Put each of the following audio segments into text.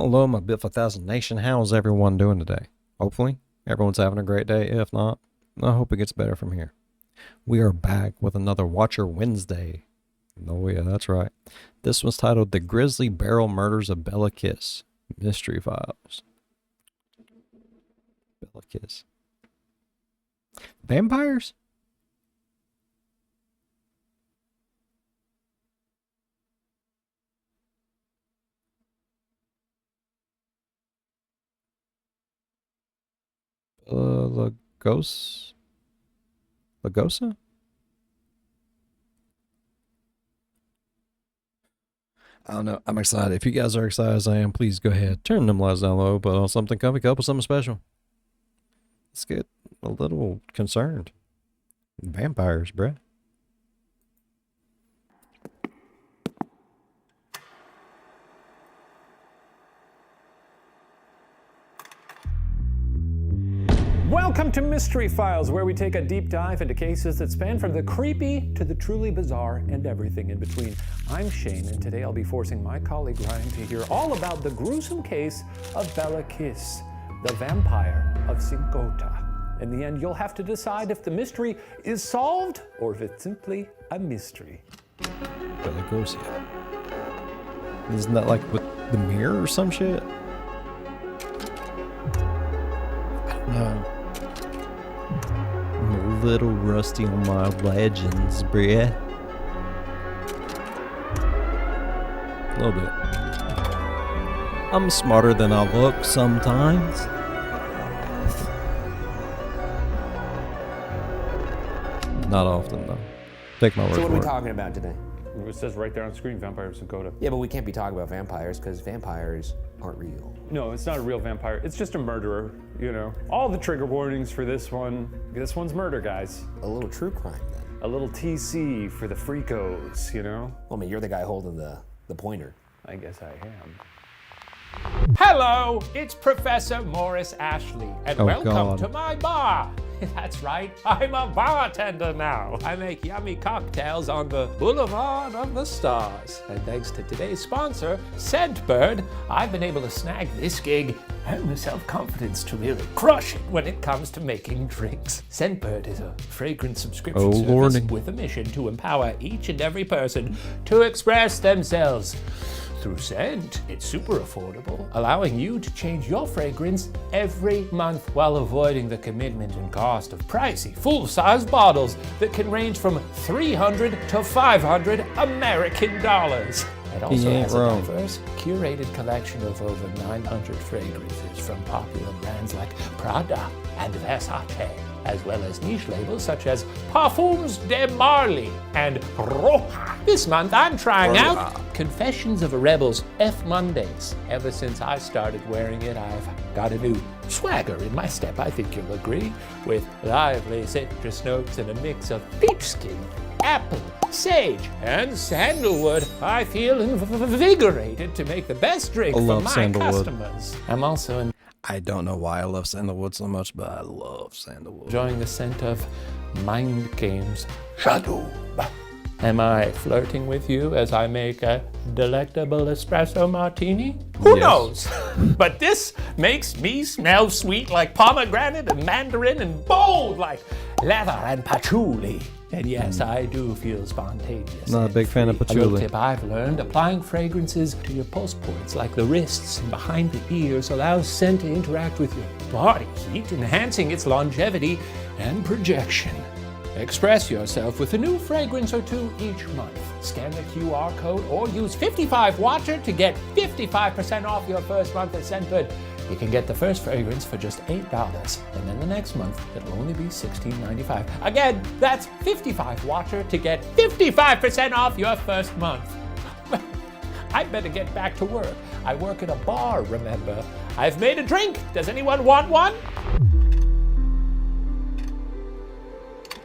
Hello, my Bit for 1000 Nation. How's everyone doing today? Hopefully, everyone's having a great day. If not, I hope it gets better from here. We are back with another Watcher Wednesday. Oh yeah, that's right. This was titled The Grisly Barrel Murders of Béla Kiss. Mystery Files. Béla Kiss. Vampires? Lagosa? I don't know. I'm excited. If you guys are excited as I am, please go ahead. Turn them lights down low, put on something comfy, cup with something special. Let's get a little concerned. Vampires, bruh. Welcome to Mystery Files, where we take a deep dive into cases that span from the creepy to the truly bizarre and everything in between. I'm Shane, and today I'll be forcing my colleague Ryan to hear all about the gruesome case of Béla Kiss, the vampire of Czinkota. In the end, you'll have to decide if the mystery is solved or if it's simply a mystery. Béla Kiss. Isn't that like with the mirror or some shit? I don't know. I'm a little rusty on my legends, bruh. A little bit. I'm smarter than I look sometimes. Not often, though. Take my word for it. So what are we talking about today? It says right there on screen, Vampire of Czinkota. Yeah, but we can't be talking about vampires because vampires aren't real. No, it's not a real vampire. It's just a murderer, you know. All the trigger warnings for this one. This one's murder, guys. A little true crime then. A little TC for the freakos, you know? Well, I mean, you're the guy holding the pointer. I guess I am. Hello, it's Professor Morris Ashley, and welcome God. to my bar. That's right, I'm a bartender now. I make yummy cocktails on the Boulevard of the Stars. And thanks to today's sponsor, Scentbird, I've been able to snag this gig and the self-confidence to really crush it when it comes to making drinks. Scentbird is a fragrance subscription service with a mission to empower each and every person to express themselves through scent. It's super affordable, allowing you to change your fragrance every month while avoiding the commitment and cost of pricey, full-size bottles that can range from $300 to $500 American dollars. It also has a diverse, curated collection of over 900 fragrances from popular brands like Prada and Versace, as well as niche labels such as Parfums de Marly and Roja. This month I'm trying out Confessions of a Rebel's F Mondays. Ever since I started wearing it, I've got a new swagger in my step, I think you'll agree, with lively citrus notes and a mix of peach skin, apple, sage, and sandalwood. I feel invigorated to make the best drink for my customers. I'm also I don't know why I love sandalwood so much, but I love sandalwood. enjoying the scent of Mind Games Shadow. Am I flirting with you as I make a delectable espresso martini? Who knows? But this makes me smell sweet like pomegranate and mandarin and bold like leather and patchouli. And yes, I do feel spontaneous. Not a big fan of A little patchouli. tip I've learned, applying fragrances to your pulse points like the wrists and behind the ears allows scent to interact with your body heat, enhancing its longevity and projection. Express yourself with a new fragrance or two each month. Scan the QR code or use 55Watcher to get 55% off your first month at Scentbird. You can get the first fragrance for just $8, and then the next month it'll only be $16.95. Again, that's 55Watcher to get 55% off your first month. I better get back to work. I work at a bar, remember. I've made a drink. Does anyone want one?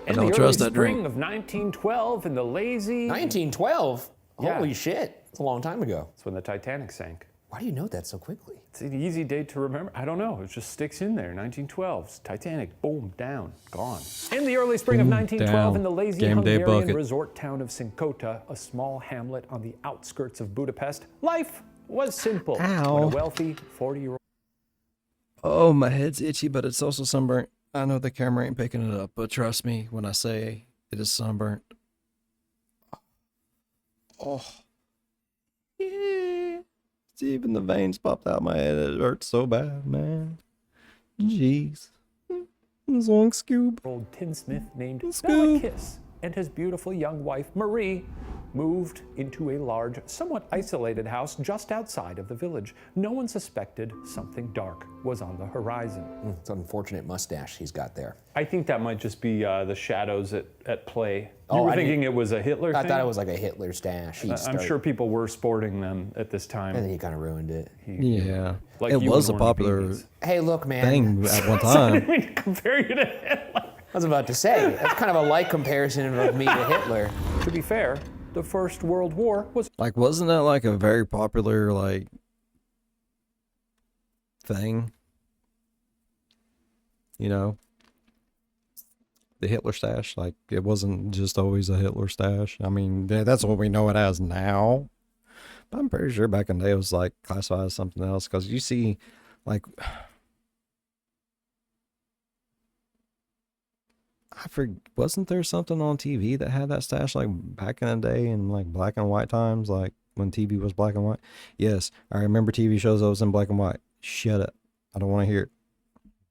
In don't the trust early that spring drink. of 1912, in the lazy... 1912? Yeah. Holy shit. It's a long time ago. That's when the Titanic sank. Why do you know that so quickly? It's an easy date to remember. I don't know. It just sticks in there. 1912. Titanic. Boom. Down. Gone. In the early spring of 1912, in the lazy Game day Hungarian bucket. resort town of Czinkota, a small hamlet on the outskirts of Budapest, life was simple. Ow. When a wealthy 40-year-old Oh, my head's itchy, but it's also sunburnt. I know the camera ain't picking it up, but trust me when I say it is sunburnt. Oh. Yeah. See, even the veins popped out my head. It hurts so bad, man. Jeez. Long Scoob. tinsmith named Bela Scoob. Kiss and his beautiful young wife, Marie, moved into a large, somewhat isolated house just outside of the village. No one suspected something dark was on the horizon. It's an unfortunate mustache he's got there. I think that might just be the shadows at play. Oh, You were I thinking didn't- it was a Hitler I thing? thought it was like a Hitler stash. I'm sure people were sporting them at this time. And then he kind of ruined it. Yeah. Like it you was a and Warren popular Beatties. Hey, look, man. thing at one I time. didn't mean to compare you to Hitler. I was about to say, that's kind of a light comparison of me to Hitler. To be fair, the First World War was Like, wasn't that like a very popular, like, thing? You know? The Hitler stash. Like, it wasn't just always a Hitler stash. I mean, that's what we know it as now. But I'm pretty sure back in the day it was, like, classified as something else. Because you see, like... wasn't there something on TV that had that stash like back in the day in like black and white times, like when TV was black and white? Yes, I remember TV shows that was in black and white. Shut up. I don't want to hear it.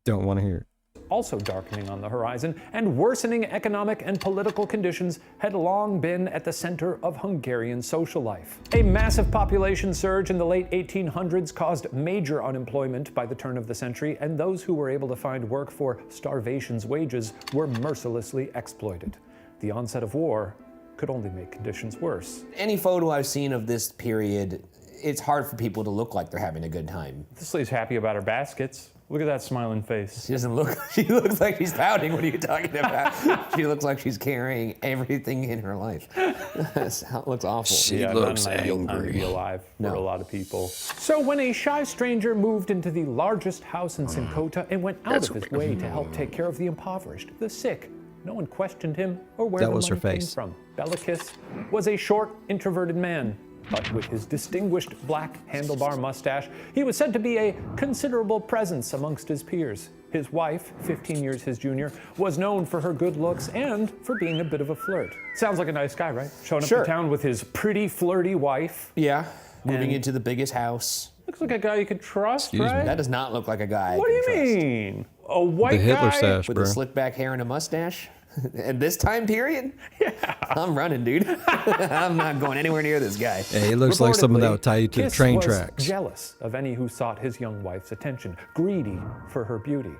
Don't want to hear it. also darkening on the horizon, and worsening economic and political conditions had long been at the center of Hungarian social life. A massive population surge in the late 1800s caused major unemployment by the turn of the century, and those who were able to find work for starvation's wages were mercilessly exploited. The onset of war could only make conditions worse. Any photo I've seen of this period, it's hard for people to look like they're having a good time. This lady's happy about her baskets. Look at that smiling face. She doesn't look, she looks like she's pouting. What are you talking about? She looks like she's carrying everything in her life. That looks awful. She Yeah, looks not an ideal time to angry. be alive for No. a lot of people. So when a shy stranger moved into the largest house in Czinkota and went out of his way to help take care of the impoverished, the sick, no one questioned him or where That the was her money came face. from. Bela Kiss was a short, introverted man, but with his distinguished black handlebar mustache, he was said to be a considerable presence amongst his peers. His wife, 15 years his junior, was known for her good looks and for being a bit of a flirt. Sounds like a nice guy, right? Showing up Sure. to town with his pretty flirty wife. Yeah, moving And- into the biggest house. Looks like a guy you could trust, Excuse me. right? That does not look like a guy. What do you I can trust. mean? A white The Hitler guy? stash, With bro. a slick back hair and a mustache? At this time period? Yeah. I'm running, dude. I'm not going anywhere near this guy. Hey, it looks like someone that Reportedly, would tie you to the Kiss train was tracks. jealous of any who sought his young wife's attention, greedy for her beauty.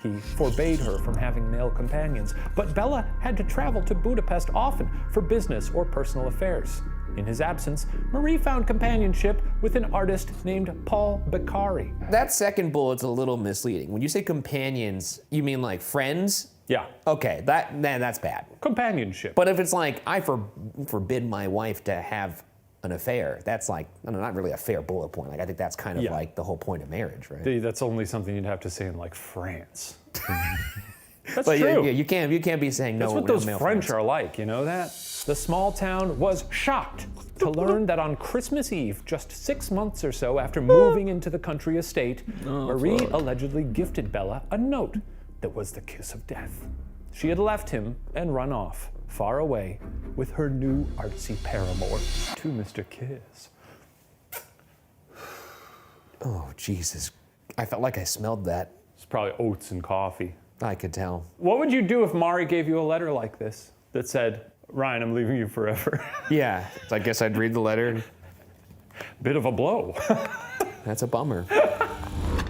He forbade her from having male companions, but Bela had to travel to Budapest often for business or personal affairs. In his absence, Marie found companionship with an artist named Paul Beccari. That second bullet's a little misleading. When you say companions, you mean like friends? Yeah, Okay, that's bad. companionship. But if it's like, I forbid my wife to have an affair, that's like, I don't know, not really a fair bullet point. Like, I think that's kind of Yeah. like the whole point of marriage, right? That's only something you'd have to say in like France. That's But true. yeah, you can't be saying no. That's what no those male French friends. are like, you know that? The small town was shocked to learn that on Christmas Eve, just 6 months or so after moving into the country estate, Marie allegedly gifted Bela a note that was the kiss of death. She had left him and run off, far away, with her new artsy paramour, to Mr. Kiss. Oh, Jesus. I felt like I smelled that. It's probably oats and coffee. I could tell. What would you do if Mari gave you a letter like this that said, Ryan, I'm leaving you forever? Yeah, so I guess I'd read the letter. Bit of a blow. That's a bummer.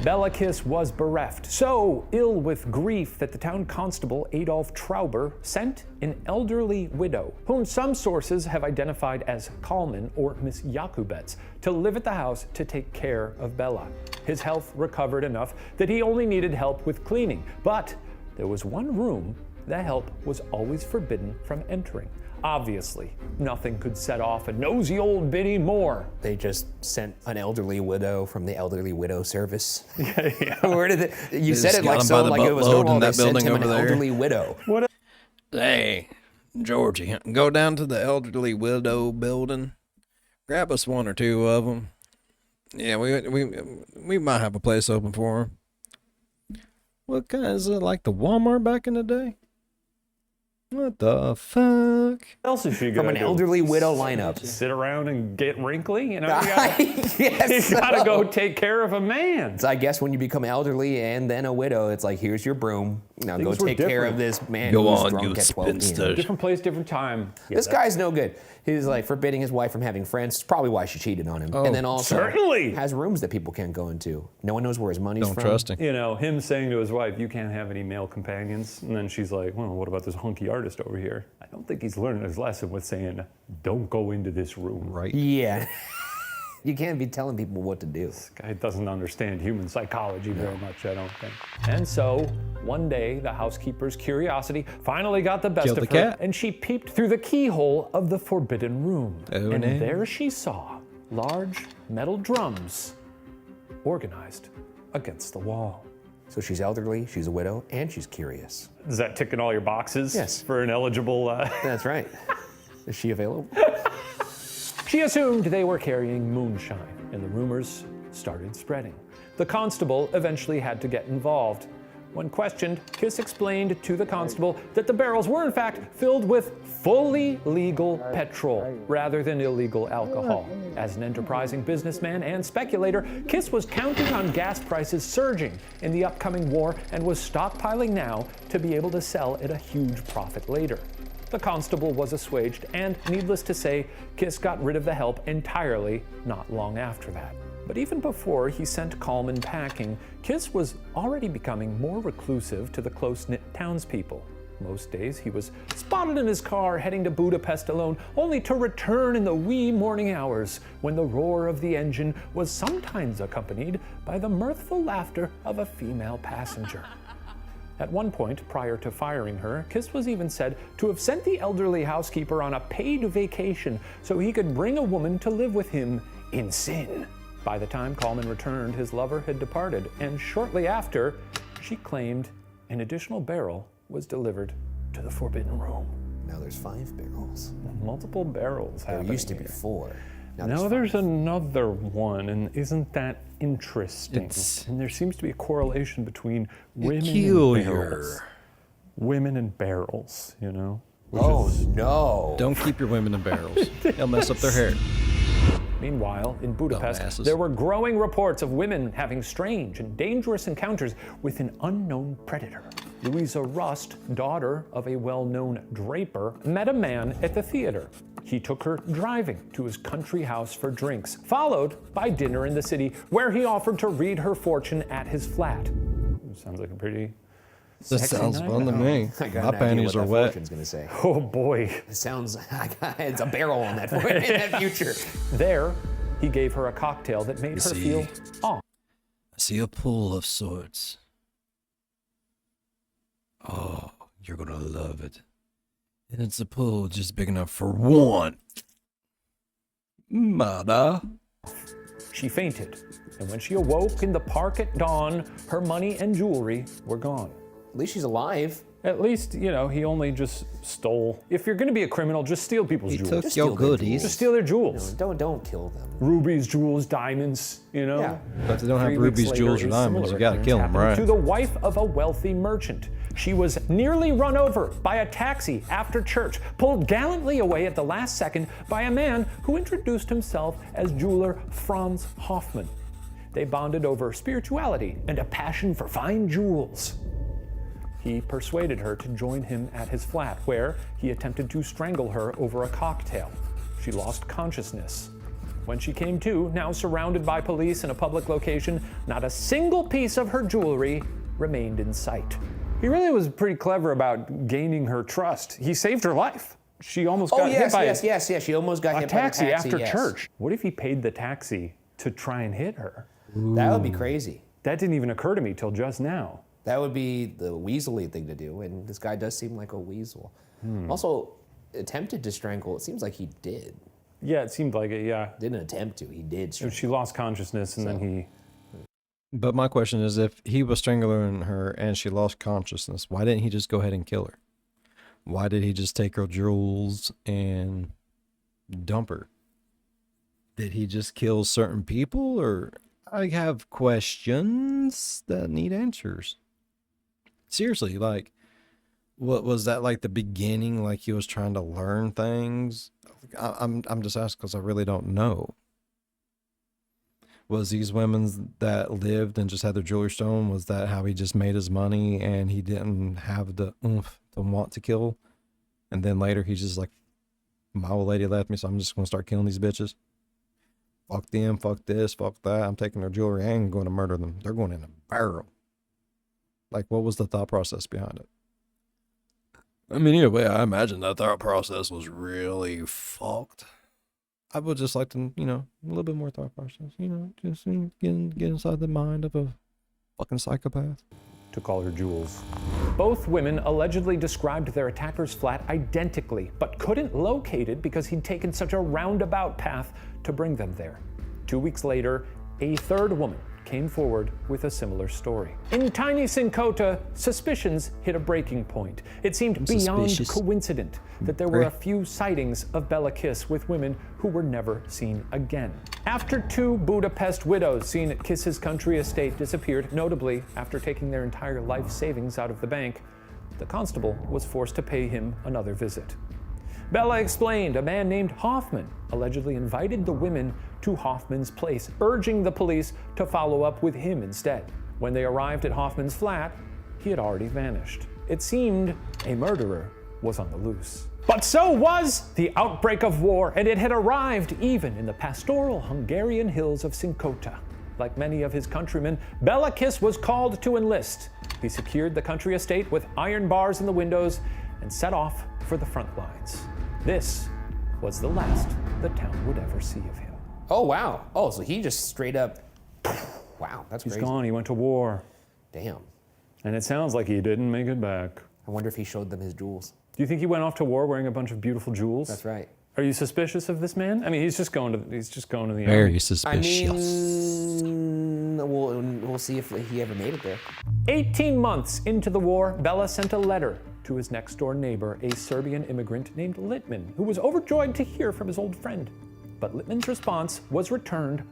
Bela Kiss was bereft, so ill with grief that the town constable, Adolf Trauber, sent an elderly widow, whom some sources have identified as Kalman or Miss Jakubets, to live at the house to take care of Bela. His health recovered enough that he only needed help with cleaning, but there was one room that help was always forbidden from entering. Obviously, nothing could set off a nosy old biddy more. They just sent an elderly widow from the elderly widow service. Where did it? You said just it got like him so by the like it was buttload normal. in They that sent building him an over there. elderly widow. Hey, Georgie, go down to the elderly widow building. Grab us one or two of them. Yeah, we might have a place open for him. What kind is it, like the Walmart back in the day? What the fuck? What else is she From gonna an do? elderly widow lineup. Sit around and get wrinkly? You know, you Yes. gotta go take care of a man. So I guess when you become elderly and then a widow, it's like, here's your broom. Now go Things were take care different. of this man Go who's on, drunk you at 12 p.m. spinster. Different place, different time. Yeah, This guy's no good. He's like forbidding his wife from having friends. It's probably why she cheated on him. And then also certainly. has rooms that people can't go into. No one knows where his money's Don't from. trust him. You know, him saying to his wife, you can't have any male companions. And then she's like, well, what about this hunky artist over here? I don't think he's learning his lesson with saying, don't go into this room. Right. Yeah. You can't be telling people what to do. This guy doesn't understand human psychology very much, I don't think. And so, one day, the housekeeper's curiosity finally got the best Killed of the her, cat. and she peeped through the keyhole of the forbidden room. Oh, and no. there she saw large metal drums organized against the wall. So she's elderly, she's a widow, and she's curious. Is that ticking all your boxes? Yes. For an eligible... That's right. Is she available? She assumed they were carrying moonshine, and the rumors started spreading. The constable eventually had to get involved. When questioned, Kiss explained to the constable that the barrels were in fact filled with fully legal petrol rather than illegal alcohol. As an enterprising businessman and speculator, Kiss was counting on gas prices surging in the upcoming war and was stockpiling now to be able to sell at a huge profit later. The constable was assuaged, and needless to say, Kiss got rid of the help entirely not long after that. But even before he sent Coleman packing, Kiss was already becoming more reclusive to the close-knit townspeople. Most days he was spotted in his car heading to Budapest alone, only to return in the wee morning hours when the roar of the engine was sometimes accompanied by the mirthful laughter of a female passenger. At one point, prior to firing her, Kiss was even said to have sent the elderly housekeeper on a paid vacation so he could bring a woman to live with him in sin. By the time Coleman returned, his lover had departed, and shortly after, she claimed an additional barrel was delivered to the forbidden room. Now there's 5 barrels. Multiple barrels There happening used to be here. 4. Now No, five. there's another one, and isn't that interesting? It's And there seems to be a correlation between women and peculiar. barrels. Women and barrels, you know? Oh no. Don't keep your women in barrels. They'll mess up their hair. Meanwhile, in Budapest, Dumbasses. there were growing reports of women having strange and dangerous encounters with an unknown predator. Louisa Rust, daughter of a well-known draper, met a man at the theater. He took her driving to his country house for drinks, followed by dinner in the city, where he offered to read her fortune at his flat. Sounds like a pretty This sexy sounds night. fun to me. I got My an idea panties what are that wet. fortune's gonna say. Oh boy. It sounds it's a barrel on that in that future. There, he gave her a cocktail that made her see. feel awe. I see a pool of sorts. Oh, you're gonna love it. And it's a pool just big enough for one. Mother. She fainted, and when she awoke in the park at dawn, her money and jewelry were gone. At least she's alive. At least, you know, he only just stole. If you're gonna be a criminal, just steal people's He jewels. took Just your steal their goodies. Just steal their jewels. Don't kill them. Rubies, jewels, diamonds, you know? Yeah. But if they don't have 3 weeks rubies, later, jewels, or a diamonds, you similar gotta occurrence kill them, happened right? To the wife of a wealthy merchant. She was nearly run over by a taxi after church, pulled gallantly away at the last second by a man who introduced himself as jeweler Franz Hoffman. They bonded over spirituality and a passion for fine jewels. He persuaded her to join him at his flat, where he attempted to strangle her over a cocktail. She lost consciousness. When she came to, now surrounded by police in a public location, not a single piece of her jewelry remained in sight. He really was pretty clever about gaining her trust. He saved her life. She almost got hit by yes. She almost got a hit by the taxi after yes. church. What if he paid the taxi to try and hit her? That would be crazy. That didn't even occur to me till just now. That would be the weaselly thing to do, and this guy does seem like a weasel. Also, attempted to strangle, it seems like he did. Yeah, it seemed like it, yeah. Didn't attempt to, he did strangle. She lost consciousness and then he... But my question is, if he was strangling her and she lost consciousness, why didn't he just go ahead and kill her? Why did he just take her jewels and dump her? did he just kill certain people, or I have questions that need answers. Seriously, like, what was that, like the beginning? Like he was trying to learn things? I'm just asking because I really don't know. Was these women that lived and just had their jewelry stolen, was that how he just made his money and he didn't have the oomph to want to kill? And then later he's just like, my old lady left me, so I'm just going to start killing these bitches. Fuck them, fuck this, fuck that. I'm taking their jewelry. I ain't going to murder them. They're going in a barrel. Like, what was the thought process behind it? I mean, anyway, I imagine that thought process was really fucked. I would just like to, a little bit more thought process. Just get inside the mind of a fucking psychopath. Took all her jewels. Both women allegedly described their attacker's flat identically, but couldn't locate it because he'd taken such a roundabout path to bring them there. 2 weeks later, a third woman came forward with a similar story. In tiny Czinkota, suspicions hit a breaking point. It seemed beyond coincident that there were a few sightings of Béla Kiss with women who were never seen again. After 2 Budapest widows seen at Kiss's country estate disappeared, notably after taking their entire life savings out of the bank, the constable was forced to pay him another visit. Bela explained a man named Hoffman allegedly invited the women to Hoffman's place, urging the police to follow up with him instead. When they arrived at Hoffman's flat, he had already vanished. It seemed a murderer was on the loose. But so was the outbreak of war, and it had arrived even in the pastoral Hungarian hills of Czinkota. Like many of his countrymen, Béla Kiss was called to enlist. He secured the country estate with iron bars in the windows and set off for the front lines. This was the last the town would ever see of him. Oh, wow. Oh, so he just straight up, wow, that's crazy. He's gone, he went to war. Damn. And it sounds like he didn't make it back. I wonder if he showed them his jewels. Do you think he went off to war wearing a bunch of beautiful jewels? That's right. Are you suspicious of this man? I mean, he's just going to the army. Very suspicious. I mean, we'll see if he ever made it there. 18 months into the war, Bela sent a letter to his next-door neighbor, a Serbian immigrant named Littman, who was overjoyed to hear from his old friend. But Littman's response was returned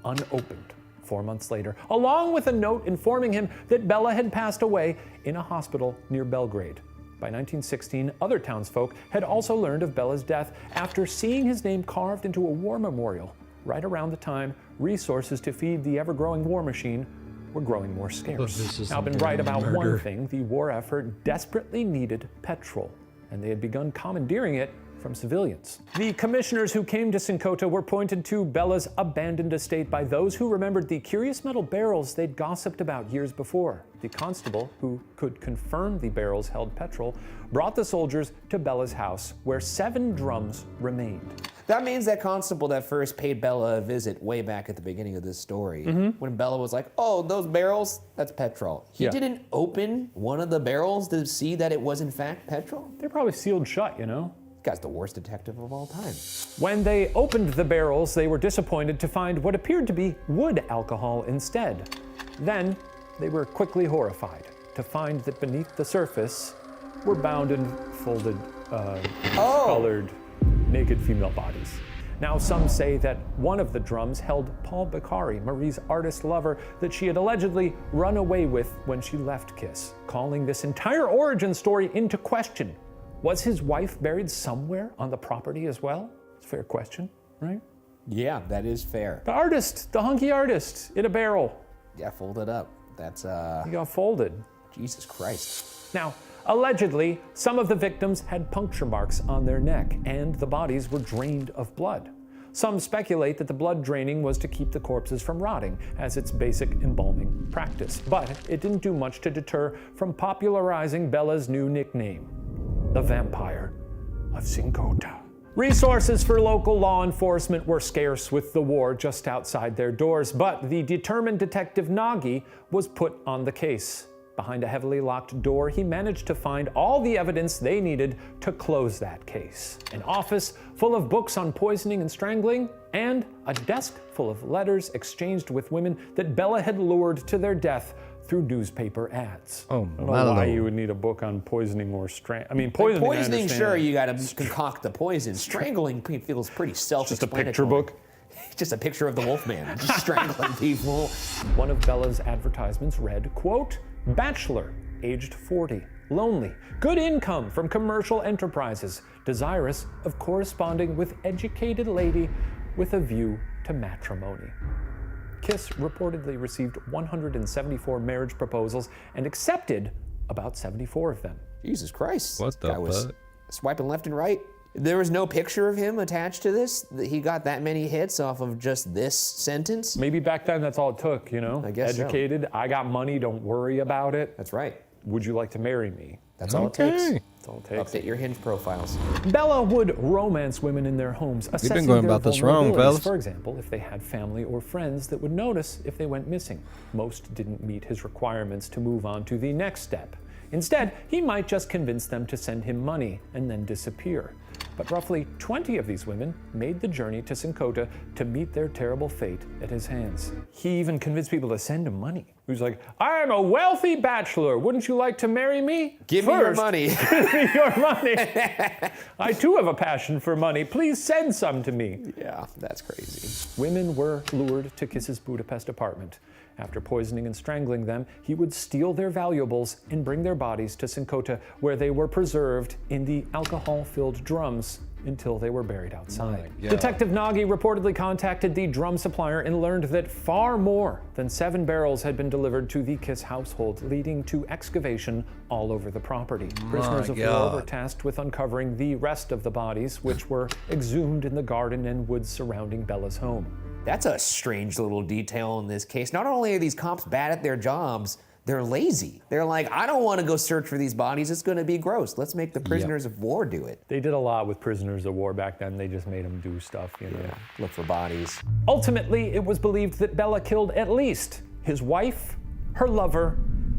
unopened 4 months later, along with a note informing him that Bela had passed away in a hospital near Belgrade. By 1916, other townsfolk had also learned of Bela's death after seeing his name carved into a war memorial. Right around the time resources to feed the ever-growing war machine were growing more scarce. Now, I've been right about one thing. The war effort desperately needed petrol, and they had begun commandeering it from civilians. The commissioners who came to Czinkota were pointed to Bela's abandoned estate by those who remembered the curious metal barrels they'd gossiped about years before. The constable, who could confirm the barrels held petrol, brought the soldiers to Bela's house, where 7 drums remained. That means that constable that first paid Bela a visit way back at the beginning of this story, when Bela was like, oh, those barrels, that's petrol. He didn't open one of the barrels to see that it was in fact petrol? They're probably sealed shut, you know? This guy's the worst detective of all time. When they opened the barrels, they were disappointed to find what appeared to be wood alcohol instead. Then, they were quickly horrified to find that beneath the surface were bound and folded, colored, naked female bodies. Now, some say that one of the drums held Paul Bakari, Marie's artist lover, that she had allegedly run away with when she left Kiss, calling this entire origin story into question. Was his wife buried somewhere on the property as well? It's a fair question, right? Yeah, that is fair. The artist, the hunky artist, in a barrel. Yeah, folded up. That's, He got folded. Jesus Christ. Now, allegedly, some of the victims had puncture marks on their neck, and the bodies were drained of blood. Some speculate that the blood draining was to keep the corpses from rotting, as its basic embalming practice. But it didn't do much to deter from popularizing Bela's new nickname, the Vampire of Czinkota. Resources for local law enforcement were scarce with the war just outside their doors, but the determined Detective Nagy was put on the case. Behind a heavily locked door, he managed to find all the evidence they needed to close that case. An office full of books on poisoning and strangling, and a desk full of letters exchanged with women that Bela had lured to their death through newspaper ads. Oh, I don't know why you would need a book on poisoning or strangling. I mean, poisoning, Poisoning, sure, you gotta concoct the poison. Strangling feels pretty self-explanatory. Just a picture book. Just a picture of the Wolfman just strangling people. One of Bela's advertisements read, quote, "Bachelor, aged 40, lonely, good income from commercial enterprises, desirous of corresponding with educated lady with a view to matrimony." Kiss reportedly received 174 marriage proposals and accepted about 74 of them. Jesus Christ. What the Guy was fuck? swiping left and right. There was no picture of him attached to this. He got that many hits off of just this sentence. Maybe back then that's all it took, you know? I guess so. Educated, I got money, don't worry about it. That's right. Would you like to marry me? That's all it takes. That's all it takes. Update your Hinge profiles. Bela would romance women in their homes, assessing going their about this wrong, vulnerabilities. fellas. For example, if they had family or friends that would notice if they went missing. Most didn't meet his requirements to move on to the next step. Instead, he might just convince them to send him money and then disappear. But roughly 20 of these women made the journey to Czinkota to meet their terrible fate at his hands. He even convinced people to send him money. He was like, "I am a wealthy bachelor. Wouldn't you like to marry me? Give me your First, money." Give me your money. I too have a passion for money. Please send some to me." Yeah, that's crazy. Women were lured to Kiss's Budapest apartment. After poisoning and strangling them, he would steal their valuables and bring their bodies to Czinkota, where they were preserved in the alcohol-filled drums until they were buried outside. God. Detective Nagy reportedly contacted the drum supplier and learned that far more than 7 barrels had been delivered to the Kiss household, leading to excavation all over the property. Prisoners of war God. were tasked with uncovering the rest of the bodies, which were exhumed in the garden and woods surrounding Bela's home. That's a strange little detail in this case. Not only are these cops bad at their jobs, they're lazy. They're like, I don't want to go search for these bodies. It's going to be gross. Let's make the prisoners of war do it. They did a lot with prisoners of war back then. They just made them do stuff, you know. Look for bodies. Ultimately, it was believed that Bela killed at least his wife, her lover,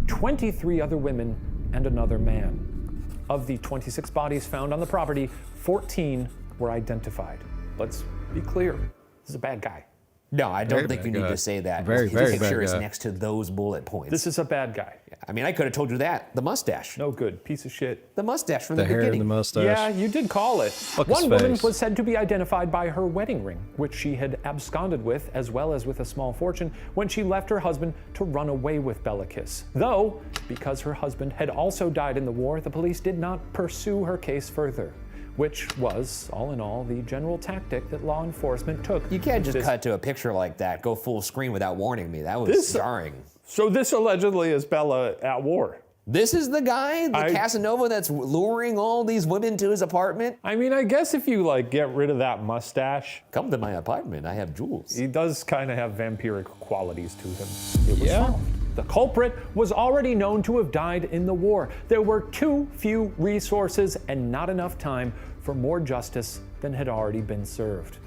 23 other women, and another man. Of the 26 bodies found on the property, 14 were identified. Let's be clear, this is a bad guy. No, I don't Very think you bad need guy. to say that. Very, His very picture bad is guy. next to those bullet points. This is a bad guy. I mean, I could have told you that. The mustache. No good, piece of shit. The mustache from The the hair beginning. and the mustache. Yeah, you did call it. Fuck One his woman face. was said to be identified by her wedding ring, which she had absconded with, as well as with a small fortune, when she left her husband to run away with Béla Kiss. Though, because her husband had also died in the war, the police did not pursue her case further, which was, all in all, the general tactic that law enforcement took. You can't just This- cut to a picture like that, go full screen without warning me. That was jarring. So this allegedly is Bela at war. This is the guy, the Casanova that's luring all these women to his apartment? I mean, I guess if you get rid of that mustache, Come to my apartment, I have jewels. he does kind of have vampiric qualities to him. It was solved. The culprit was already known to have died in the war. There were too few resources and not enough time for more justice than had already been served.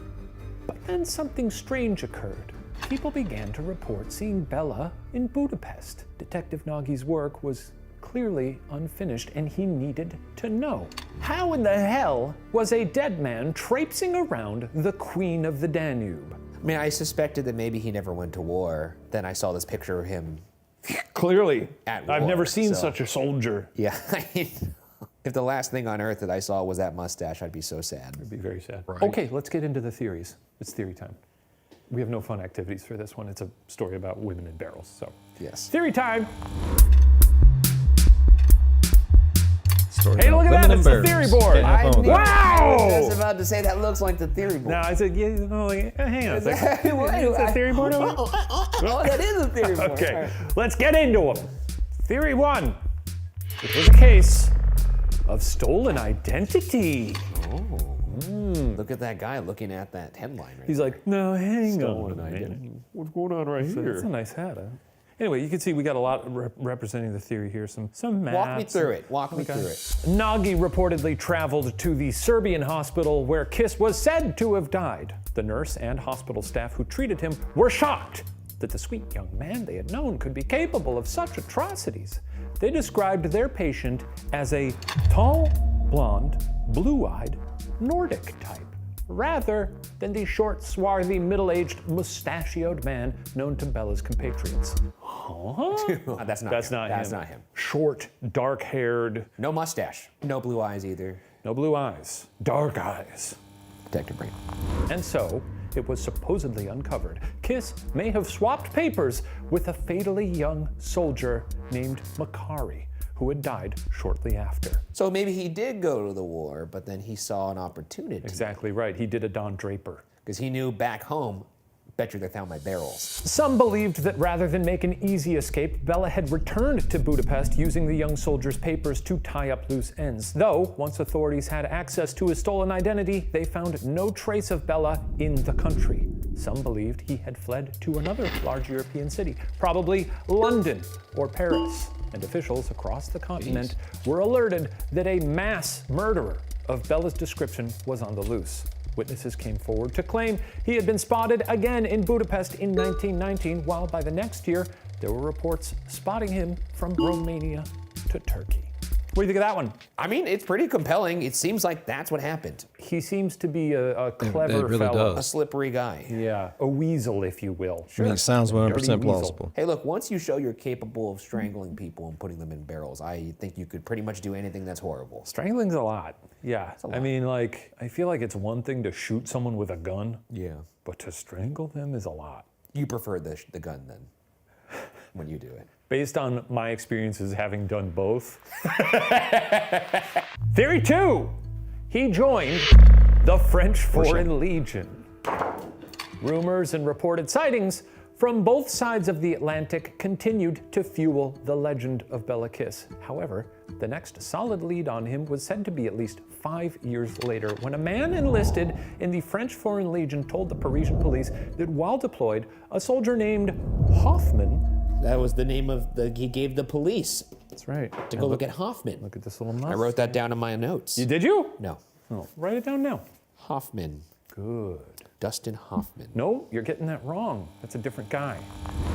But then something strange occurred. People began to report seeing Bela in Budapest. Detective Nagy's work was clearly unfinished, and he needed to know. How in the hell was a dead man traipsing around the Queen of the Danube? I mean, I suspected that maybe he never went to war. Then I saw this picture of him. Clearly. At I've war, never seen so- such a soldier. Yeah, if the last thing on earth that I saw was that mustache, I'd be so sad. It'd be very sad. Right. Okay, let's get into the theories. It's theory time. We have no fun activities for this one. It's a story about women in barrels. So, Yes. theory time. Story Hey, about look at women that, and it's the birds. theory board. Can't have fun with that. I Wow! was about to say that looks like the theory board. No, I said, yeah, no, hang on a second. It's a theory board over? Oh, that is a theory board. Okay, let's get into them. Theory 1. It was a case of stolen identity. Look at that guy looking at that headline right He's there. like, no, hang Stolen on. identity. man. What's going on right So that's a nice hat, huh? Anyway, you can see we got a lot representing the theory here. Some maps. Walk me through it. Walk me through it. Nagy reportedly traveled to the Serbian hospital where Kiss was said to have died. The nurse and hospital staff who treated him were shocked that the sweet young man they had known could be capable of such atrocities. They described their patient as a tall, blonde, blue-eyed Nordic type, rather than the short, swarthy, middle-aged, mustachioed man known to Bela's compatriots. Huh? That's not That's him. not That's him. not him. Short, dark-haired, No mustache. No blue eyes either. no blue eyes, dark eyes. Detective Brain. And so, it was supposedly uncovered, Kiss may have swapped papers with a fatally young soldier named Makari, who had died shortly after. So maybe he did go to the war, but then he saw an opportunity. Exactly right. He did a Don Draper. Because he knew back home, bet you they found my barrels. Some believed that rather than make an easy escape, Bela had returned to Budapest using the young soldier's papers to tie up loose ends. Though, once authorities had access to his stolen identity, they found no trace of Bela in the country. Some believed he had fled to another large European city, probably London or Paris. And officials across the continent were alerted that a mass murderer of Bela's description was on the loose. Witnesses came forward to claim he had been spotted again in Budapest in 1919, while by the next year, there were reports spotting him from Romania to Turkey. What do you think of that one? I mean, it's pretty compelling. It seems like that's what happened. He seems to be a clever really fellow. does. A slippery guy. Yeah, a weasel, if you will. I mean, it sounds 100% plausible. Hey, look, once you show you're capable of strangling people and putting them in barrels, I think you could pretty much do anything that's horrible. Strangling's a lot. Yeah. I mean, like, I feel like it's one thing to shoot someone with a gun, Yeah. but to strangle them is a lot. You prefer the gun then, when you do it. Based on my experiences having done both. Theory 2, he joined the French Foreign Legion. Rumors and reported sightings from both sides of the Atlantic continued to fuel the legend of Béla Kiss. However, the next solid lead on him was said to be at least 5 years later, when a man enlisted in the French Foreign Legion told the Parisian police that while deployed, a soldier named Hoffman. That was the name of he gave the police That's right. to go look at Hoffman. Look at this little mouse. I wrote that down in my notes. Did you? No. Oh, write it down now. Hoffman. Good. Dustin Hoffman. No, you're getting that wrong. That's a different guy.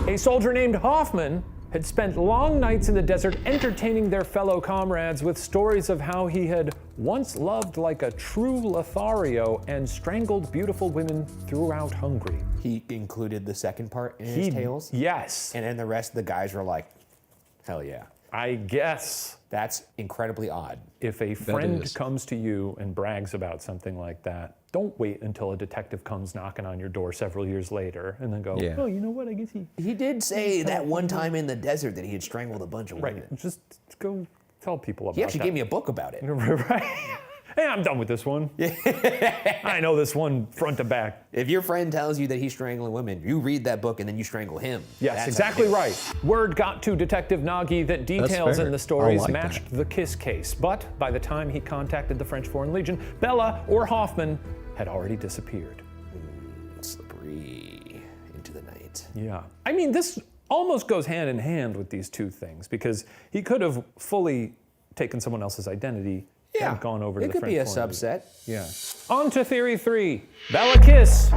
A soldier named Hoffman had spent long nights in the desert entertaining their fellow comrades with stories of how he had once loved like a true Lothario and strangled beautiful women throughout Hungary. He included the second part in his tales? Yes. And then the rest of the guys were like, hell yeah. I guess That's incredibly odd. if a friend is. comes to you and brags about something like that, don't wait until a detective comes knocking on your door several years later and then go, Yeah. oh, you know what, I guess he... He did say that one time in the desert that he had strangled a bunch of women. Right, just go tell people about He actually that. gave me a book about it. Right. Hey, I'm done with this one. I know this one front to back. If your friend tells you that he's strangling women, you read that book and then you strangle him. Yes, That's exactly how you do it. right. Word got to Detective Nagy that details fair. in the stories I like matched the Kiss case. But by the time he contacted the French Foreign Legion, Bela or Hoffman had already disappeared. Slippery into the night. Yeah. I mean, this almost goes hand in hand with these two things because he could have fully taken someone else's identity and gone over to It the could French be a Foreign Legion. subset. Yeah. On to theory 3. Béla Kiss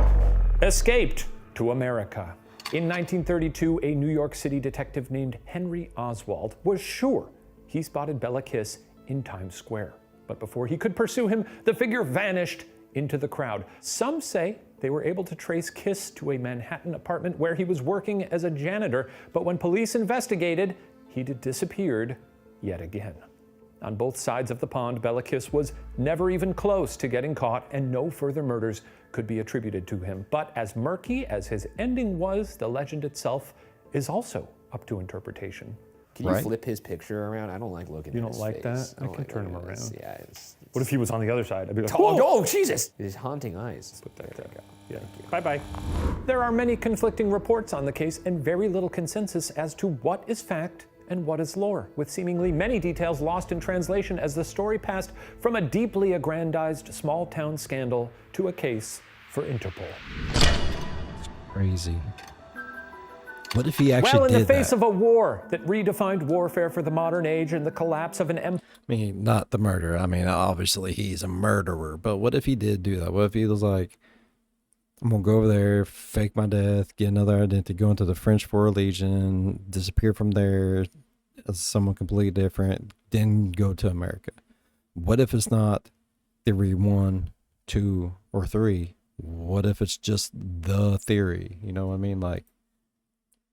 escaped to America. In 1932, a New York City detective named Henry Oswald was sure he spotted Béla Kiss in Times Square. But before he could pursue him, the figure vanished into the crowd. Some say they were able to trace Kiss to a Manhattan apartment where he was working as a janitor, but when police investigated, he had disappeared yet again. On both sides of the pond, Béla Kiss was never even close to getting caught, and no further murders could be attributed to him. But as murky as his ending was, the legend itself is also up to interpretation. Can you Right. flip his picture around? I don't like looking You at don't his like face. that? I don't can like turn him looking at this. around. Yeah, What if he was on the other side? I'd be like, oh, Jesus! His haunting eyes. Put that there. Yeah. Bye-bye. There are many conflicting reports on the case and very little consensus as to what is fact and what is lore, with seemingly many details lost in translation as the story passed from a deeply aggrandized small-town scandal to a case for Interpol. Crazy. What if he actually Well, in the did face that? of a war that redefined warfare for the modern age and the collapse of an empire, I mean, not the murder. I mean, obviously he's a murderer. But what if he did do that? What if he was like, I'm going to go over there, fake my death, get another identity, go into the French Foreign Legion, disappear from there as someone completely different, then go to America? What if it's not theory 1, 2, or 3? What if it's just the theory? You know what I mean? Like,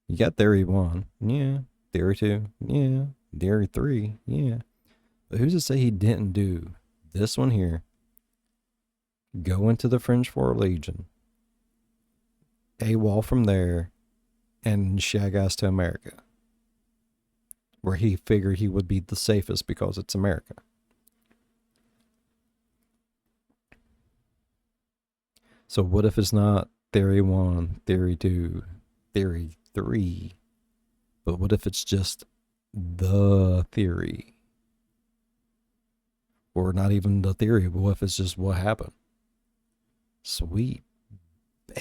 you got theory 1, yeah. Theory 2, yeah. Theory 3, yeah. But who's to say he didn't do this one here? Go into the French Foreign Legion, AWOL from there and shag ass to America, where he figured he would be the safest because it's America. So what if it's not theory 1, theory 2, theory 3, but what if it's just the theory? Or not even the theory, but what if it's just what happened? Sweet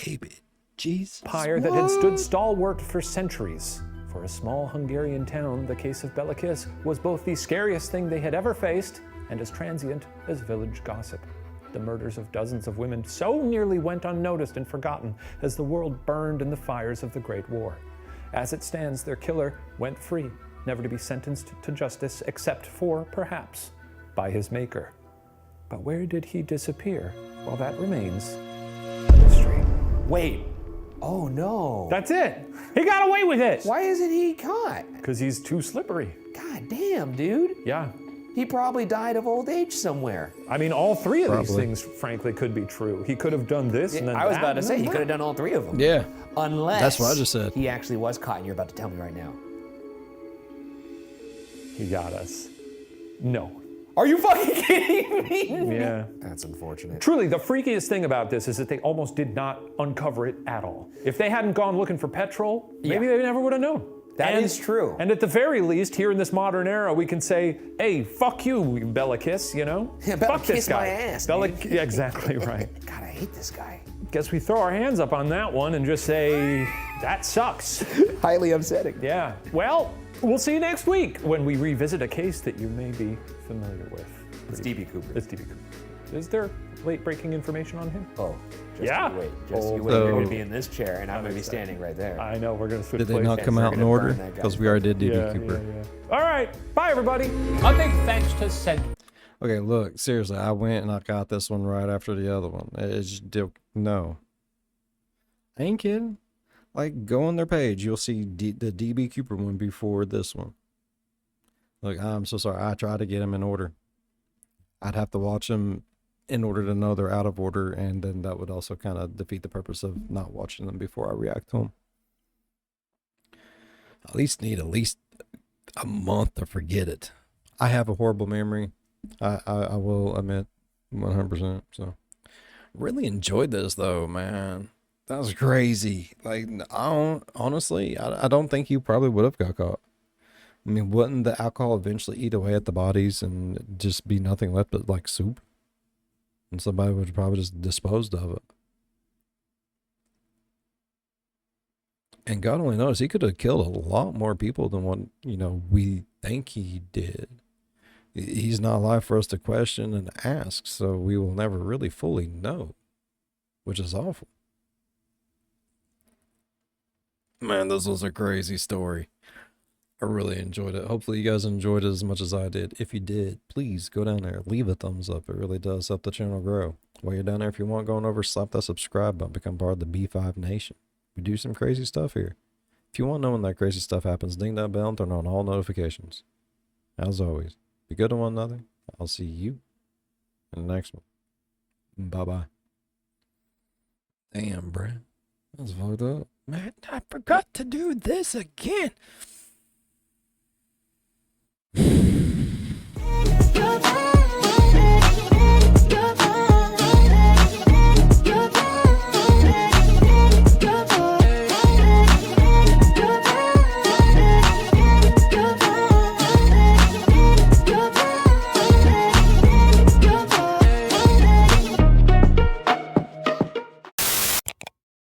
baby Jesus. Empire that had stood stalwart for centuries. For a small Hungarian town, the case of Béla Kiss was both the scariest thing they had ever faced and as transient as village gossip. The murders of dozens of women so nearly went unnoticed and forgotten as the world burned in the fires of the Great War. As it stands, their killer went free, never to be sentenced to justice except for, perhaps, by his maker. But where did he disappear? Well, that remains a mystery. Wait. Oh no. That's it. He got away with it. Why isn't he caught? Because he's too slippery. God damn, dude. Yeah. He probably died of old age somewhere. I mean, all three of these Probably. things, frankly, could be true. He could have done this and then I was that, about to and say, then he that. could have done all three of them. Yeah. Unless That's what I just said. he actually was caught and you're about to tell me right now. He got us. No. Are you fucking kidding me? Yeah. That's unfortunate. Truly, the freakiest thing about this is that they almost did not uncover it at all. If they hadn't gone looking for petrol, maybe they never would have known. That is true. And at the very least, here in this modern era, we can say, hey, fuck you, Béla Kiss, you know? Yeah, Béla fuck this Kiss guy. my ass, Béla, dude. yeah, exactly right. God, I hate this guy. Guess we throw our hands up on that one and just say, that sucks. Highly upsetting. Yeah. Well, we'll see you next week when we revisit a case that you may be familiar with. It's D.B. Cooper. It's D.B. Cooper. Is there late breaking information on him? Oh, just Yeah. you wait. Just you wait. So- You're going to be in this chair and I'm going to be standing right there. I know, we're going to switch Did they places. not come they're out in gonna order? burn that guy's Because we already did DB Yeah, Cooper. yeah, yeah. All right. Bye, everybody. A big thanks to Sent. Okay, look, seriously, I went and I got this one right after the other one. It's just, no. I ain't kidding. Like, go on their page, you'll see the DB Cooper one before this one. Look, I'm so sorry. I tried to get them in order. I'd have to watch them in order to know they're out of order, and then that would also kind of defeat the purpose of not watching them before I react to them. At least need a month to forget it. I have a horrible memory. I will admit 100%. So really enjoyed this though, man. That was crazy. Like, honestly, I don't think you probably would have got caught. I mean, wouldn't the alcohol eventually eat away at the bodies and just be nothing left but like soup? And somebody would probably just disposed of it. And God only knows, he could have killed a lot more people than what, we think he did. He's not alive for us to question and ask, so we will never really fully know, which is awful. Man, this was a crazy story. I really enjoyed it. Hopefully you guys enjoyed it as much as I did. If you did, please go down there, leave a thumbs up. It really does help the channel grow. While you're down there, if you want, going over, slap that subscribe button, become part of the B5 Nation. We do some crazy stuff here. If you want to know when that crazy stuff happens, ding that bell and turn on all notifications. As always, be good to one another. I'll see you in the next one. Bye-bye. Damn, bruh. That was fucked up. Man, I forgot to do this again.